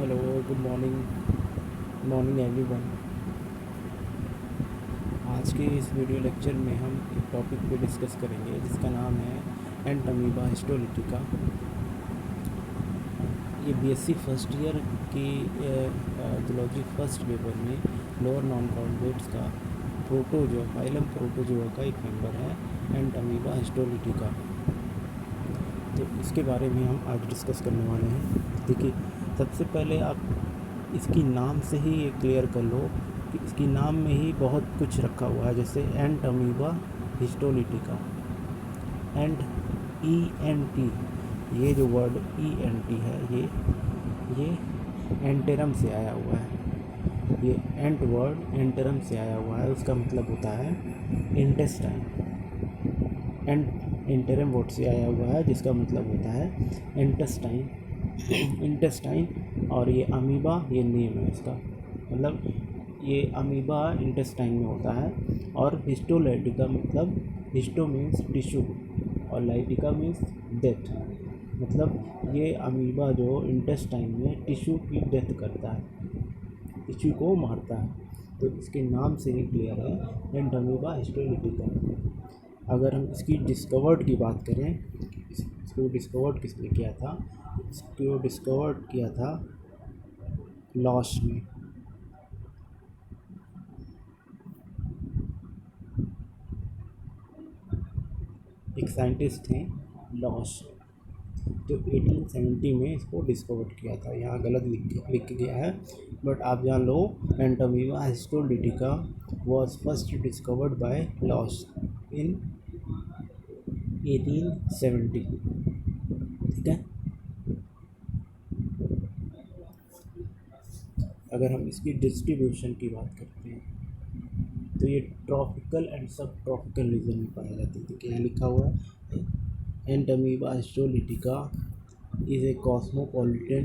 Hello, good morning. Morning everyone. आज के इस वीडियो लेक्चर में हम एक टॉपिक पे डिस्कस करेंगे जिसका नाम है एंटमीबा हिस्टोलिटिका। ये बीएससी फर्स्ट ईयर की जूलॉजी फर्स्ट पेपर में लोअर नॉन कॉर्डेट्स का प्रोटोजोआ फाइलम प्रोटोजोआ का एक मेंबर है एंटमीबा हिस्टोलिटिका। तो इसके बारे में हम आज डिस्कस करने वाले हैं। देखिए, सबसे पहले आप इसकी नाम से ही ये क्लियर कर लो कि इसकी नाम में ही बहुत कुछ रखा हुआ है। जैसे Entamoeba histolytica, and E N T, ये जो वर्ड ई एन टी है ये एंटेरम से आया हुआ है। ये एंट वर्ड एंटेरम से आया हुआ है, उसका मतलब होता है इंटेस्टाइन। एंटेरम वर्ड से आया हुआ है जिसका मतलब होता है इंटेस्टाइन। इंटेस्टाइन और ये अमीबा, ये नेम है इसका, मतलब ये अमीबा इंटेस्टाइन में होता है। और हिस्टोलाइटिका मतलब हिस्टो मीन्स टिश्यू और लाइटिका मीन्स डेथ, मतलब ये अमीबा जो इंटेस्टाइन में टिश्यू की डेथ करता है, टिश्यू को मारता है। तो इसके नाम से ही क्लियर है एंटमीबा हिस्टोलिटिका। अगर हम इसकी डिस्कवर्ड की बात करें, इसको डिस्कवर्ड किसने किया था? इसको डिस्कवर्ड किया था लॉश ने। एक साइंटिस्ट थे लॉश, जो 1870 में इसको डिस्कवर किया था। यहाँ गलत लिख गया है, बट आप जान लो entamoeba histolytica was first discovered by Losch in 1870। ठीक है। अगर हम इसकी डिस्ट्रीब्यूशन की बात करते हैं तो ये ट्रॉपिकल एंड सब ट्रॉपिकल रीजन में पाया जाता है। तो यहाँ लिखा हुआ है Entamoeba histolytica is a cosmopolitan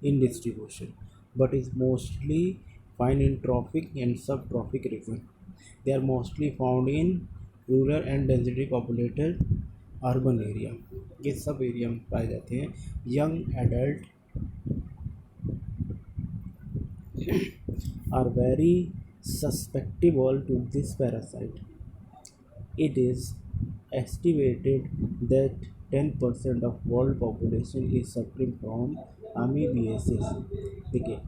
in distribution but is mostly found in tropic and subtropic region. They are mostly found in rural and densely populated urban area. ये सब एरिया में पाए जाते हैं। Young adult are very susceptible to this parasite. It is estimated that 10% of world population is suffering from amoebiasis। देखिए,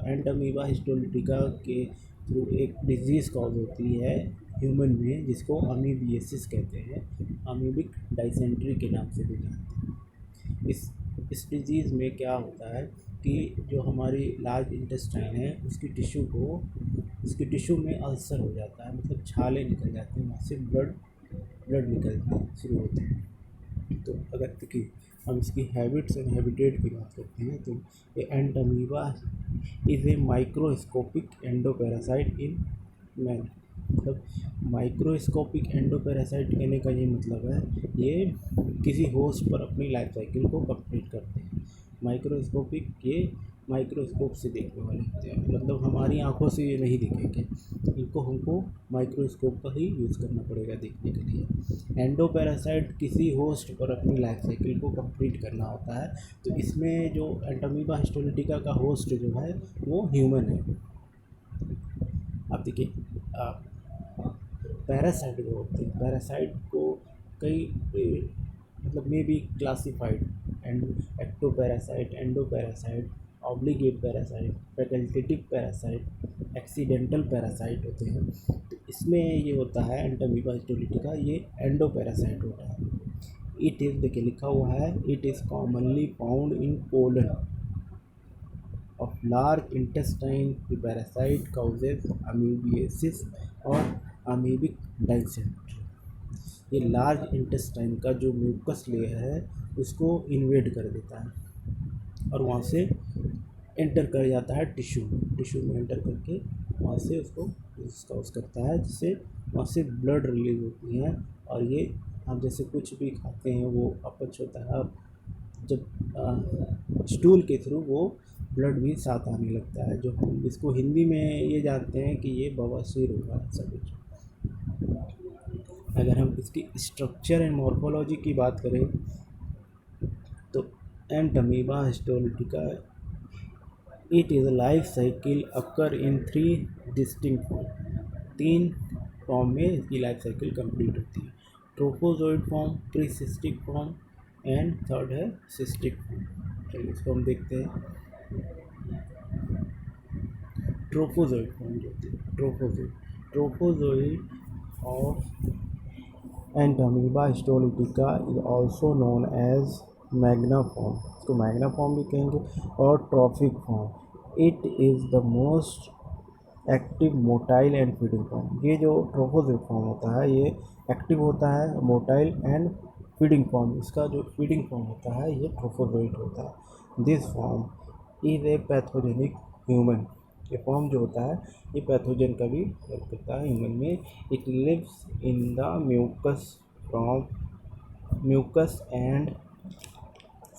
Entamoeba histolytica के through एक disease cause होती है ह्यूमन में जिसको अमीबियसिस कहते हैं, अमीबिक डाइसेंट्री के नाम से भी जानते हैं। इस डिजीज़ में क्या होता है कि जो हमारी लार्ज इंटेस्टाइन है उसकी टिश्यू में अल्सर हो जाता है, मतलब छाले निकल जाते हैं, वहाँ से ब्लड निकलते शुरू होते हैं। तो अगर देखिए हम इसकी हैबिट्स एंड हैबिटेट की बात करते हैं तो ये Entamoeba is a microscopic endoparasite in man. मतलब माइक्रोस्कोपिक एंडोपैरासाइट कहने का ये मतलब है ये किसी होस्ट पर अपनी लाइफ साइकिल को कंप्लीट करते हैं। माइक्रोस्कोपिक, ये माइक्रोस्कोप से देखने वाले होते हैं, मतलब हमारी आंखों से ये नहीं दिखेंगे, इनको हमको माइक्रोस्कोप का ही यूज़ करना पड़ेगा देखने के लिए। एंडोपैरासाइट किसी होस्ट पर अपनी लाइफ साइकिल को कंप्लीट करना होता है। तो इसमें जो एंटमीबा हिस्टोलिटिका का होस्ट जो है वो ह्यूमन है। अब देखिए, पैरासाइट जो होते हैं, पैरासाइट को कई मतलब may be classified and ectoparasite, endoparasite, obligate parasite, facultative parasite, accidental parasite होते हैं। तो इसमें ये होता है एंटमीबा हिस्टोलिटिका, ये एंडोपैरासाइट होता है। इट इज़, देखिए लिखा हुआ है, it is commonly found in colon of large intestine. The parasite causes amoebiasis और amoebic dysentery। ये लार्ज इंटेस्टाइन का जो म्यूकस लेयर है उसको इन्वेड कर देता है और वहाँ से एंटर कर जाता है टिश्यू में एंटर करके वहाँ से उसको कॉज करता है, जिससे वहाँ से ब्लड रिलीज होती है। और ये हम जैसे कुछ भी खाते हैं वो अपच होता है, जब स्टूल के थ्रू वो ब्लड भी साथ आने लगता है, जो हम इसको हिंदी में ये जानते हैं कि ये बवासीर होगा ऐसा कुछ। अगर हम इसकी स्ट्रक्चर एंड मॉर्फोलॉजी की बात करें तो Entamoeba histolytica It is a life cycle occur in three distinct form. तीन फॉर्म में इसकी लाइफ साइकिल कंप्लीट होती है. Trophozoite form, प्रीसिस्टिक form and third है सिस्टिक फॉर्म. चलिए इसको हम देखते हैं. ट्रोफोजोइड फॉर्म जो होती है, trophozoite of Entamoeba histolytica is also known as magna form, इसको मैग्ना फॉर्म भी कहेंगे, और trophic form. It is the most active motile and feeding form. ये जो ट्रोफोजोइड फॉर्म होता है ये एक्टिव होता है, मोटाइल एंड फीडिंग फॉर्म. इसका जो फीडिंग फॉर्म होता है ये ट्रोफोजोइड होता है. This form is a pathogenic human. ये फॉर्म जो होता है ये पैथोजन का भी हेल्प करता है ह्यूमन में. It lives in the mucus and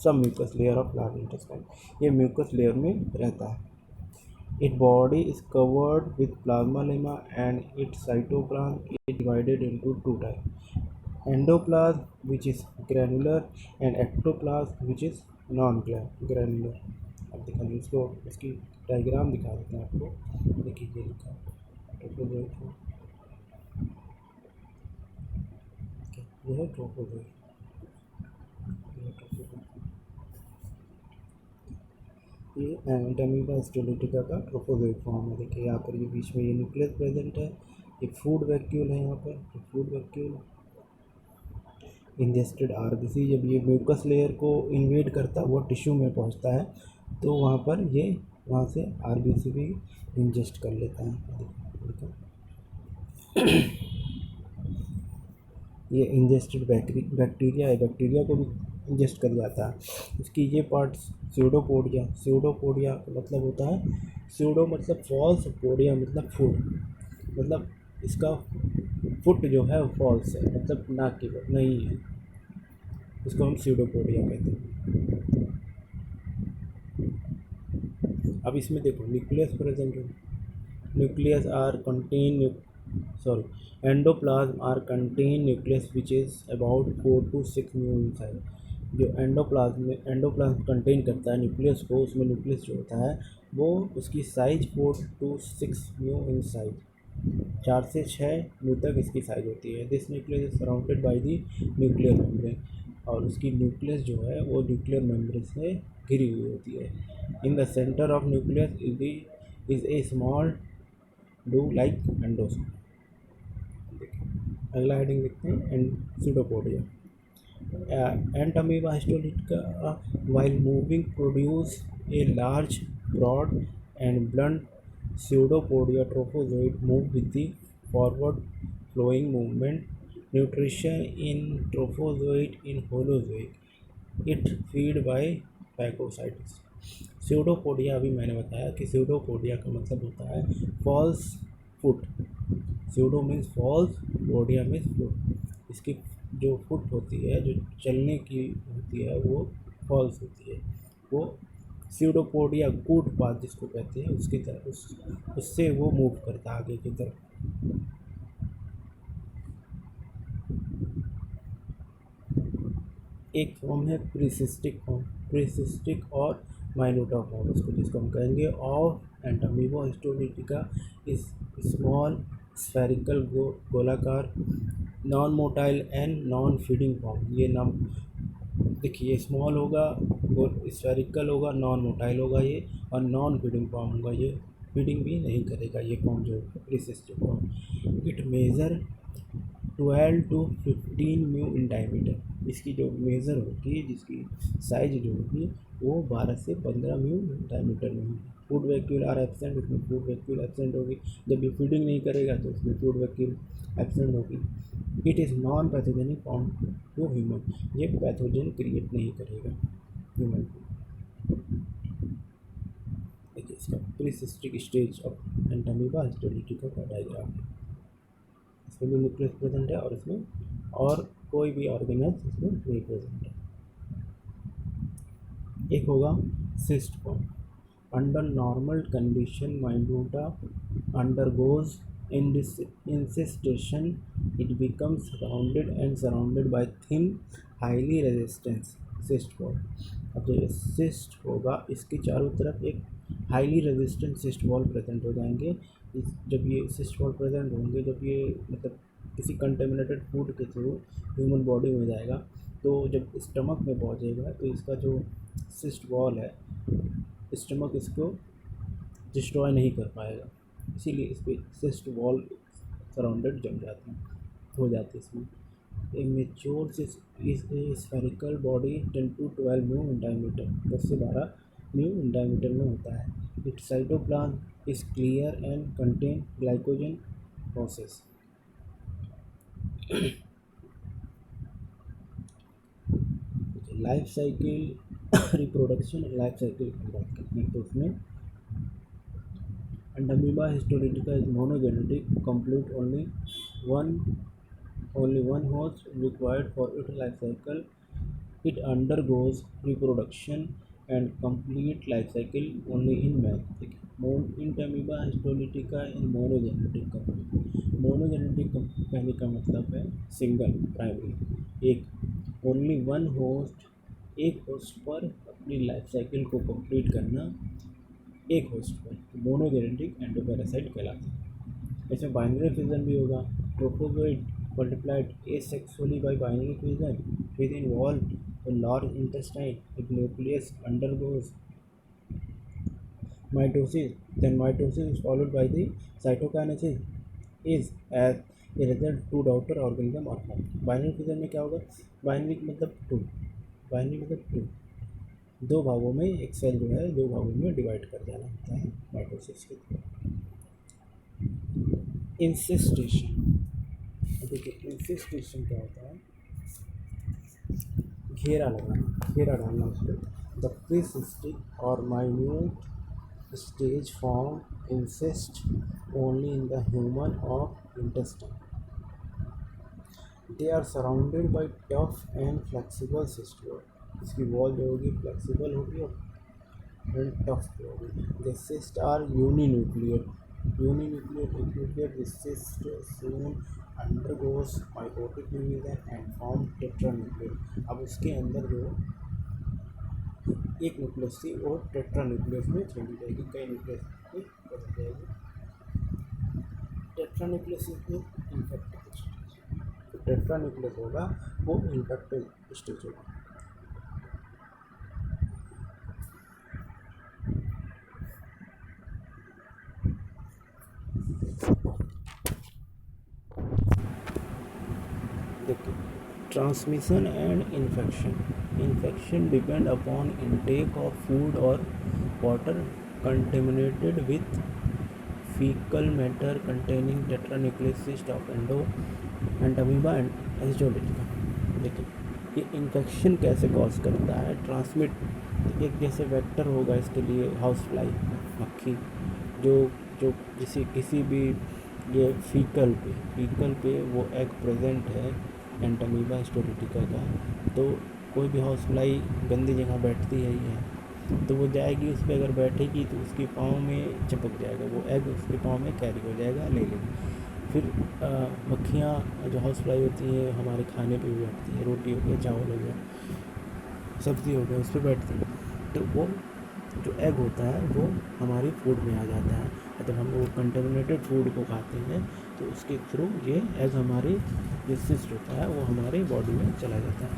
sub mucus layer of large intestine. ये म्यूकस लेयर में रहता है. Its body is covered with plasma lemma and its cytoplasm is divided into two types. Endoplasm, which is granular, and ectoplasm, which is non-granular. अब दिखा दें इसको, इसकी diagram दिखा देते हैं आपको. देखिए ये लिखा है ट्रोफोजोइड. ये है ट्रोफोजोइड. ये एंटामीबा हिस्टोलिटिका का ट्रोफोजोइड फॉर्म है. देखिए यहाँ पर ये बीच में ये न्यूक्लियस प्रेजेंट है. ये फूड वैक्यूल है. यहाँ पर फूड वैक्यूल इंजेस्टेड आरबीसी. जब ये म्यूकस लेयर को इन्वेड करता है, वो टिश्यू में पहुँचता है, तो वहाँ पर ये वहाँ से आरबीसी भी इंजेस्ट कर लेता है. ये इंजेस्टेड बैक्टीरिया है, बैक्टीरिया को भी इंजेस्ट कर जाता है. इसकी ये पार्ट्स स्यूडोपोडिया. स्यूडोपोडिया का मतलब होता है, स्यूडो मतलब फॉल्स, पोडिया मतलब फुट. मतलब इसका फुट जो है फॉल्स है, मतलब ना की नहीं है. इसको हम स्यूडोपोडिया कहते हैं. अब इसमें देखो न्यूक्लियस प्रेजेंट है. Nucleus are contain endoplasm are contain nucleus which is about 4 to 6 mu inside. जो एंडोप्लाज्म कंटेन करता है न्यूक्लियस को, उसमें न्यूक्लियस जो होता है वो उसकी size 4 to 6 mu in size, 4 से 6 म्यू तक इसकी साइज होती है. This nucleus is surrounded by the nuclear membrane. और उसकी न्यूक्लियस जो है वो न्यूक्लियर मेम्ब्रेन से घिरी हुई होती है. In the centre of nucleus is a small do like endosome. अगला हेडिंग देखते हैं pseudopodia. Entamoeba histolytica, while moving, produce a large, broad, and blunt pseudopodia. Trophozoid move with the forward flowing movement. Nutrition in trophozoid in holozoic. It feed by phagocytes. Pseudopodia अभी मैंने बताया कि pseudopodia का मतलब होता है false foot. Pseudo means false, podia means foot. इसकी जो फुट होती है, जो चलने की होती है, वो फॉल्स होती है. वो स्यूडोपोडिया कूट पाथ जिसको कहते हैं उसकी तरफ, उससे वो मूव करता है आगे की तरफ. एक फॉर्म है प्रीसिस्टिक फॉर्म. प्रीसिस्टिक और माइनोटा फॉर्म इसको, जिसको हम कहेंगे of Entamoeba histolytica is small spherical गोलाकार non motile and non feeding form. ये नाम देखिए, स्मॉल होगा, स्फेरिकल होगा, नॉन मोटाइल होगा ये, और नॉन फीडिंग फॉर्म होगा ये. फीडिंग भी नहीं करेगा ये फॉर्म जो है precystic form. It measure 12 to 15 mu in diameter. इसकी जो मेज़र होगी, जिसकी साइज जो होगी, वो 12 से 15 म्यू डायमीटर में होगी. Food vacuole are absent. इसमें फूड वैक्यूल एब्सेंट होगी. जब ये फीडिंग नहीं करेगा तो इसमें फूड वैक्यूल एब्सेंट होगी. It is non pathogenic form to human. ये पैथोजन क्रिएट नहीं करेगा ह्यूमन को. देखिए इसका precystic stage of Entamoeba histolytica का डायग्राम. इसमें भी न्यूक्लियस प्रेजेंट है और इसमें और कोई भी ऑर्गेनेल्स इसमें नहीं प्रेजेंट है. एक होगा cyst form. Under normal condition minuta undergoes incestation. It becomes rounded and surrounded by thin, highly resistant cyst wall. अब जो सिस्ट होगा इसके चारों तरफ एक highly resistant cyst wall present हो जाएंगे। जब ये सिस्ट वॉल प्रेजेंट होंगे, जब ये मतलब किसी कंटेमिनेटेड फूड के थ्रू ह्यूमन बॉडी में जाएगा, तो जब स्टमक में पहुंचेगा तो इसका जो सिस्ट वॉल है, स्टमक इसको डिस्ट्रॉय नहीं कर पाएगा, इसीलिए इस पर सिस्ट वॉल सराउंडेड जम जाते हैं, हो जाती है इसमें। A mature cyst is a spherical body 10 to 12 new in diameter, 10 से 12 न्यू in diameter में होता है। Its cytoplasm is clear and contain glycogen process। Life cycle reproduction life cycle की बात करते हैं तो उसमें Amoeba histolytica is monogenetic, complete only one host required for its life cycle. It undergoes reproduction and complete life cycle only in male. In Amoeba histolytica in monogenetic company. Monogenetic कहने का मतलब है सिंगल प्राइमरी, एक only one host, एक host पर अपनी life cycle को complete करना, एक होस्ट पर, तो मोनोजेनेटिक एंडोपैरासाइट कहलाता है। इसमें बाइनरी फिजन भी होगा। Trophozoite multiplied asexually by binary fission with involve in large intestine, it nucleus undergoes mitosis, then mitosis is followed by the cytokinesis is as a result two daughter organism are formed। Binary fission में क्या होगा, binary मतलब to, binary मतलब to, दो भागों में एक cell जो है दो भागों में डिवाइड कर देना होता है माइटोसिस के थ्रू। इंसिस्टेशन, देखिए इंसिस्टेशन क्या होता है, घेरा लगाना, घेरा डालना उस पर। द प्रीसिस्टिक और minute stage form insist only in the human of intestine। They are surrounded by tough and flexible cyst wall। इसकी वॉल जो होगी फ्लेक्सिबल होगी और एंड टफ होगी। The cysts are uninucleate। Uninucleate nucleate the cyst soon undergoes mitotic division and form tetranucleate। अब उसके अंदर जो एक न्यूक्लियस थी वो टेट्रा न्यूक्लियस में चेंज हो जाएगी, कई न्यूक्लियस में बदल जाएगी। टेट्रा न्यूक्लियस में इन्फेक्टेड स्टेज, तो टेट्रा न्यूक्लियस होगा वो इन्फेक्टेड स्टेज होगा। देखिए transmission and infection. Infection depend upon intake of food और water contaminated with fecal matter containing tetranucleus cyst of entamoeba and histolytica. देखिए ये इन्फेक्शन कैसे कॉज करता है, ट्रांसमिट, एक जैसे वेक्टर होगा इसके लिए हाउस फ्लाई मक्खी, जो जो किसी भी ये फीकल पे वो एग प्रेजेंट है एंटामीबा हिस्टोलिटिका का, तो कोई भी हाउस फ्लाई गंदी जगह बैठती है ही है, तो वो जाएगी उस पर, अगर बैठेगी तो उसके पाँव में चिपक जाएगा, वो एग उसके पाँव में कैरी हो जाएगा, ले लेगी। फिर मक्खियाँ जो हाउस फ्लाई होती हैं हमारे खाने पे भी बैठती है, रोटी हो गया, चावल हो गया, सब्ज़ी हो गया, उस पर बैठती है, तो वो जो एग होता है वो हमारी फूड में आ जाता है। मतलब हम वो कंटेमिनेटेड फूड को खाते हैं तो उसके थ्रू ये एग हमारे जो सिस्ट होता है वो हमारे बॉडी में चला जाता है।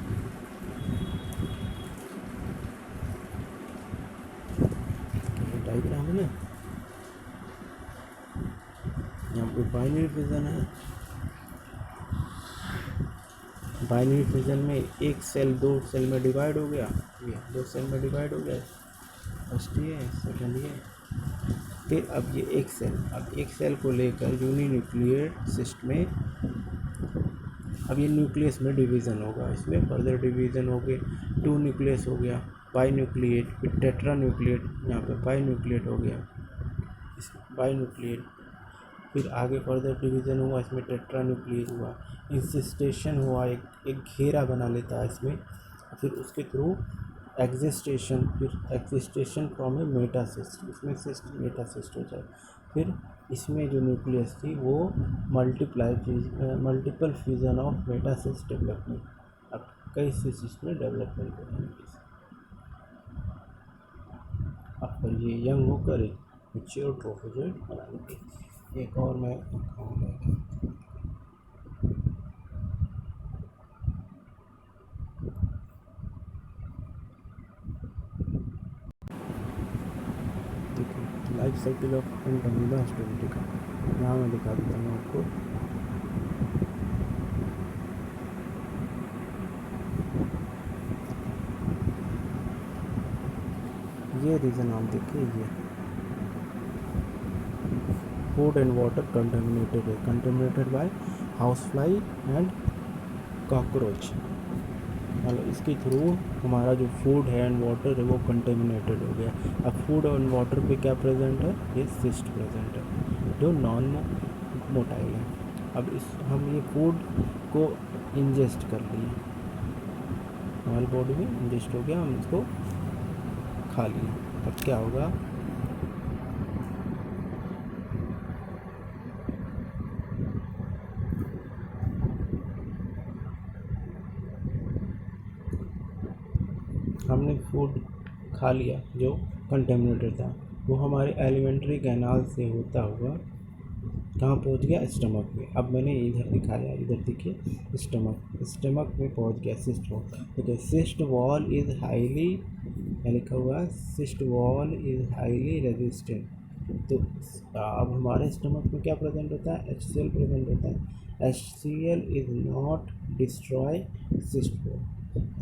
डायग्राम में यहाँ पे बाइनरी फिजन है। बाइनरी फिजन में एक सेल दो सेल में डिवाइड हो गया, ये दो सेल में डिवाइड हो गया, फर्स्ट ये सेकेंड ये। फिर अब ये एक सेल को लेकर यूनिन्यूक्लिएट सिस्ट में, अब ये न्यूक्लियस में डिवीज़न होगा, इसमें फर्दर डिवीज़न हो गए, टू न्यूक्लियस हो गया, बाई न्यूक्लिएट, फिर टेट्रा न्यूक्लिएट, यहाँ पे बाई न्यूक्लिएट हो गया, इस बाई न्यूक्लिएट, फिर आगे फर्दर डिवीज़न हुआ, इसमें टेट्रा न्यूक्लिएट हुआ, इंसिस्टेशन हुआ, एक घेरा बना लेता है इसमें, फिर उसके थ्रू एग्जिस्टेशन, फिर एग्जिस्टेशन फ्रॉम ए मेटासिस्ट, इसमें सिस्ट मेटासिस्ट हो जाए, फिर इसमें जो न्यूक्लियस थी वो मल्टीपल फ्यूज़न ऑफ मेटासिस्ट डेवलपमेंट, अब कई सिस्ट में डेवलपमेंट हो जाएंगे। और ये यंग होकर एक मैच्योर ट्रोफोजोइड बना देंगे। एक और मैं दिखाऊंगा। देखिए लाइफ साइकिल ऑफ एंटोमिबा हिस्टोरिटिका, यहाँ मैं दिखा देता हूँ आपको। ये रीज़न आप देखिए, ये फूड एंड वाटर कंटेमिनेटेड है, contaminated by house fly and cockroach. मतलब इसके थ्रू हमारा जो फूड है एंड वाटर है वो कंटेमिनेटेड हो गया। अब फूड एंड वाटर पे क्या प्रेजेंट है, ये सिस्ट प्रेजेंट है जो नॉन मोटाइल है। अब इस हम ये फूड को इंजेस्ट कर लिए, हमारी बॉडी में इंजेस्ट हो गया, हम इसको खा लिए। अब क्या होगा, हमने फूड खा लिया जो कंटेमिनेटेड था, वो हमारे एलिमेंट्री कैनाल से होता हुआ कहाँ पहुंच गया, स्टमक में। अब मैंने इधर दिखाया, इधर देखिए स्टमक, स्टमक में पहुंच गया सिस्ट वॉल। देखिए सिस्ट वॉल इज़ हाईली, लिखा हुआ है cyst wall is highly resistant. तो अब हमारे स्टमक में क्या प्रेजेंट होता है, HCl प्रेजेंट होता है। HCl is not destroy cyst wall.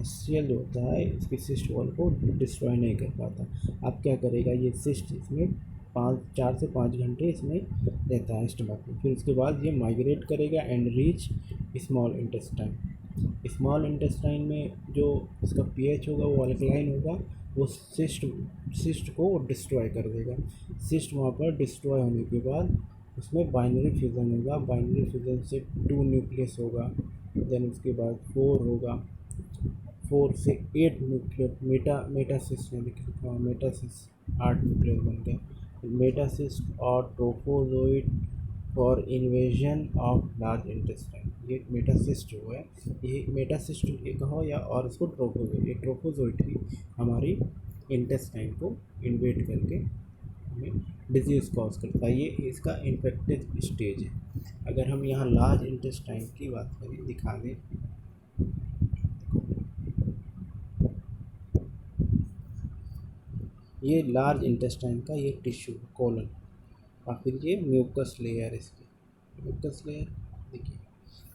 HCl जो होता है इसकी सिस्ट वॉल को डिस्ट्रॉय नहीं कर पाता। अब क्या करेगा, ये सिस्ट इसमें 4 से 5 घंटे इसमें रहता है स्टमक में। फिर उसके बाद ये माइग्रेट करेगा and reach small intestine. Small intestine में जो इसका पीएच होगा वो अल्कलाइन होगा, वो सिस्ट को डिस्ट्रॉय कर देगा। सिस्ट वहाँ पर डिस्ट्रॉय होने के बाद उसमें बाइनरी फ्यूज़न होगा, बाइनरी फ्यूज़न से 2 न्यूक्लियस होगा, देन उसके बाद 4 होगा, 4 से 8 न्यूक्लियस मेटासिस्ट में लिखा हुआ मेटासिस्ट 8 न्यूक्लियस बन गए। मेटासिस्ट और trophozoite for invasion of large intestine. ये मेटासिस्ट जो है, ये मेटासिस्ट ये कहो या और इसको ट्रोफोजोइड, ये ट्रोफोजोइड ही हमारी इंटेस्टाइन को इन्वेड करके हमें डिजीज़ कॉज करता है। ये इसका इन्फेक्टिव स्टेज है। अगर हम यहाँ लार्ज इंटेस्टाइन की बात करें, दिखा दें, ये लार्ज इंटेस्टाइन का ये टिश्यू कॉलन, और फिर ये म्यूकस लेयर, इसकी म्यूकस लेयर देखिए।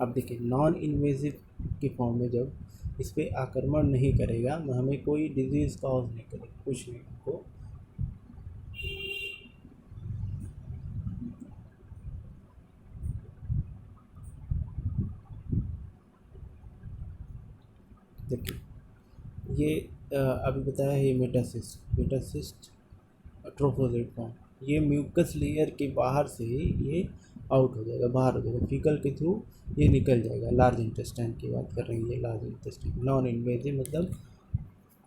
अब देखिए नॉन इन्वेजिव की फॉर्म में जब इस पर आक्रमण नहीं करेगा, हमें कोई डिजीज़ कॉज नहीं करेगा, कुछ नहीं हमको। देखिए ये अभी बताया है, ये मेटासिस्ट ट्रोफोजोइड फॉर्म, ये म्यूकस लेयर के बाहर से ये आउट हो जाएगा, बाहर हो जाएगा, फीकल के थ्रू ये निकल जाएगा। लार्ज इंटेस्टाइन की बात कर रहे हैं, ये लार्ज इंटेस्टाइन नॉन इन्वेजिव, मतलब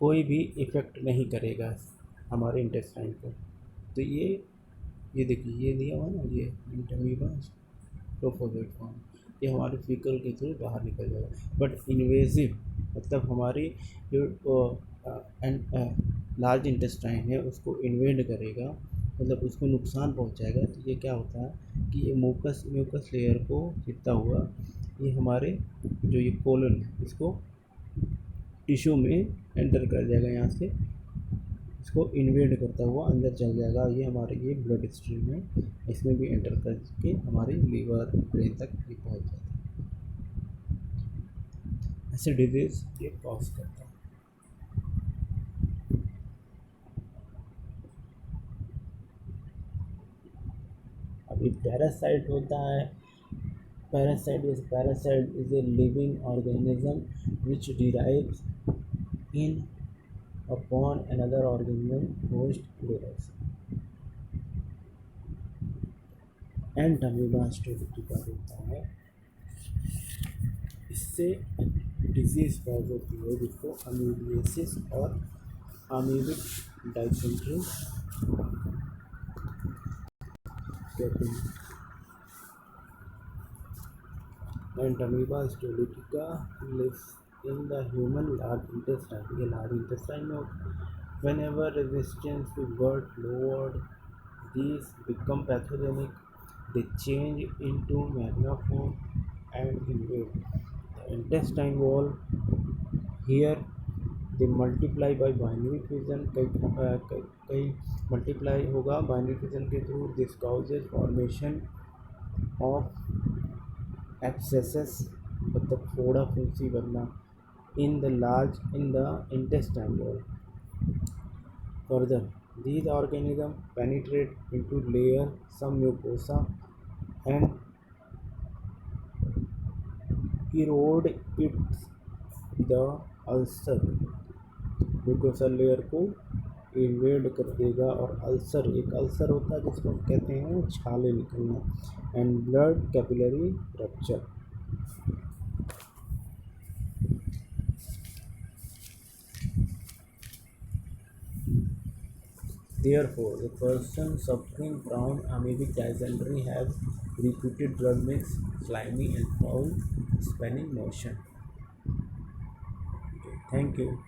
कोई भी इफ़ेक्ट नहीं करेगा हमारे इंटेस्टाइन को। तो ये देखिए, ये दिया हुआ ना, ये इंटरमीबा ट्रोफोजोइड फॉर्म, ये हमारे फीकल के थ्रू बाहर निकल जाएगा। बट इन्वेजिव मतलब हमारी जो लार्ज इंटेस्टाइन है उसको इन्वेड करेगा, मतलब उसको नुकसान पहुंचाएगा। तो ये क्या होता है कि ये म्यूकस लेयर को जीतता हुआ ये हमारे जो ये कोलन है इसको टिश्यू में एंटर कर जाएगा, यहाँ से इसको इन्वेड करता हुआ अंदर चल जाएगा। ये हमारे ये ब्लड स्ट्रीम है, इसमें भी एंटर करके हमारे लीवर ब्रेन तक भी पहुँच जाता है। ऐसे डिजीज़ ये कॉज करता है। अब एक पैरासाइट होता है। Parasite is a living organism which derives in upon another organism host derives. Entamoeba histolytica होता है, इससे डिजीज कॉज होती है जिसको अमीबियासिस और अमीबिक डाइसेंट्री कहते हैं। Entamoeba histolytica lives in the human large intestine, ये लार्ज इंटेस्टाइन में Whenever resistance to gut lowered, these become pathogenic. They change into magniform and invade the intestine wall. Here they multiply by binary fission. कई multiply होगा binary fission के through. This causes formation of abscesses मतलब फोड़ा फुंसी बनना in the intestine wall. Further, these organisms penetrate into layer some mucosa and erode its the ulcer. Mucosa layer को invade कर देगा और अल्सर एक अल्सर होता है जिसको हम कहते हैं छाले निकलना and blood capillary rupture. Therefore, a person suffering from amoebic dysentery has repeated blood mix, slimy and foul spinning motion. Okay, thank you.